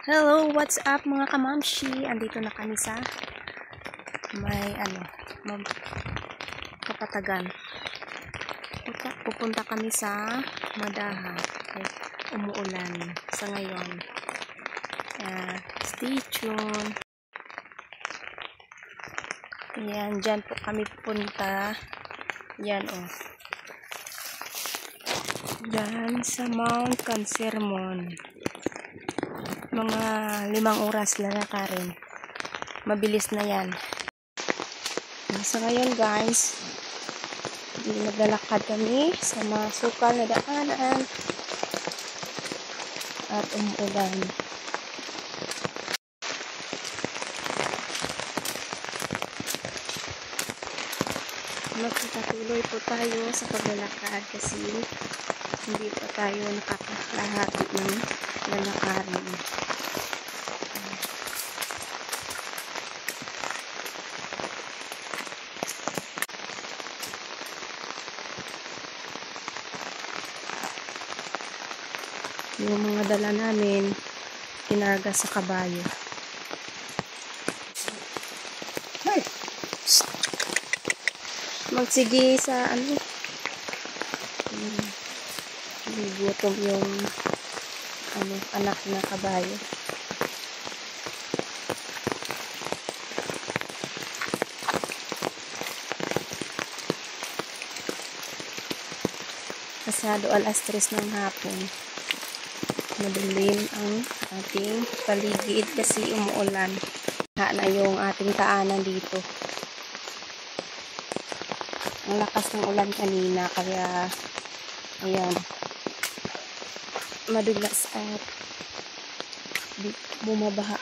Hello, what's up mga kamamshi? Andito na kami sa may Kapatagan. Pupunta kami sa Madaha. Umuulan sa ngayon. Stay tuned. Yan, dyan po kami pupunta. Yan dyan sa Mount Cancermon. Mga 5 oras lang na karin. Mabilis na yan. So ngayon guys, naglalakad kami sa masukal na daanan at umuulan. Magpatuloy po tayo sa paglalakad kasi hindi pa tayo nakakalahati ng lalakarin. Yung mga dala namin kinarga sa kabayo. Magsige sa gutom yung anak na kabayo. Pasado 3:00 ng hapon. Madilim ang ating paligid kasi umuulan. Na yung ating daanan dito. Ang lakas ng ulan kanina kaya ayan, madulas at bumabaha.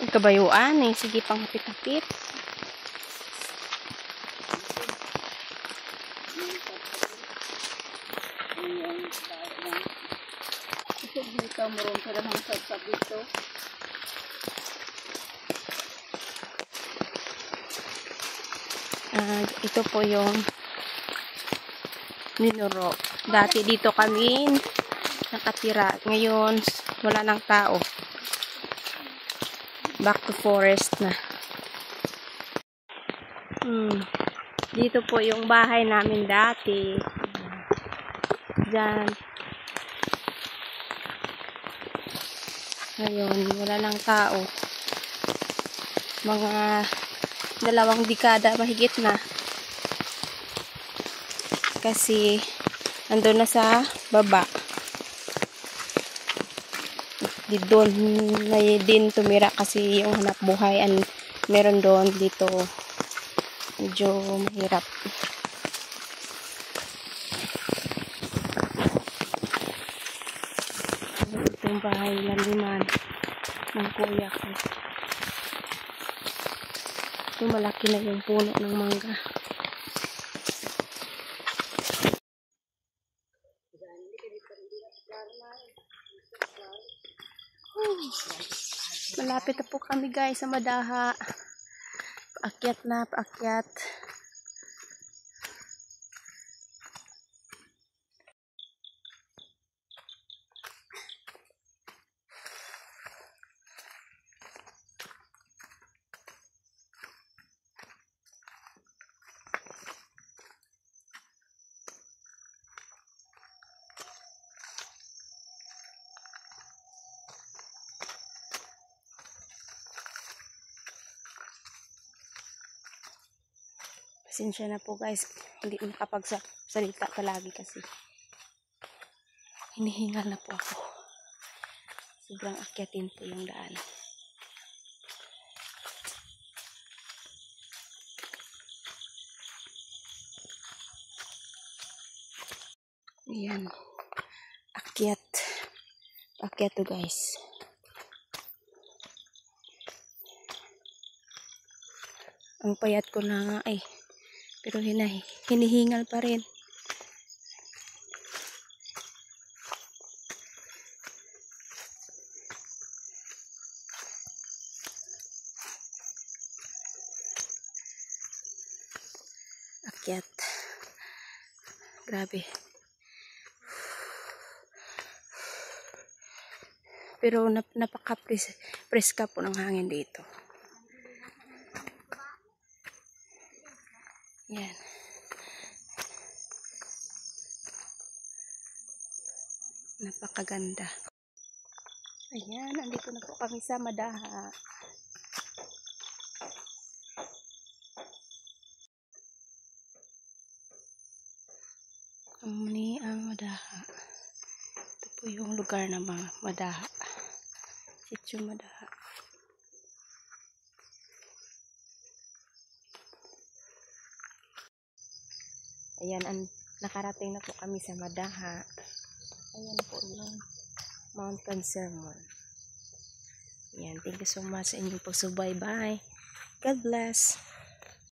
Ang kabayuan sige pang hapit-hapit. Ito po yung Minuro. Dati dito kami nakatira. Ngayon wala nang tao. Back to forest na. Dito po yung bahay namin dati. Diyan. Ngayon wala nang tao. Mga 2 dekada mahigit na. Kasi andun na sa baba. Doon na din tumira kasi yung hanap buhay meron doon. Dito medyo mahirap. Itong bahay landiman ng kuya ko. Ito malaki na yung puno ng mangga. Malapit na po kami guys sa Madaha. Paakyat na, paakyat. Pasensya na po guys, hindi makapagsalita palagi kasi hinihingal na po ako. Sobrang akyatin po yung daan. Ayan. Akyat. Akyat to guys. Ang payat ko na nga pero hinihingal pa rin. Akyat. Grabe. Pero napaka-preska po ng hangin dito. Yan. Napakaganda. Ayan, andito na po kami sa Madaha. Muni ang Madaha. Ito po yung lugar ng mga Madaha. Sitio Madaha. Ayan, nakarating na po kami sa Madaha. Ayan po yung Mount Cancermon. Ayan, thank you so much sa inyong pagsubaybay. God bless.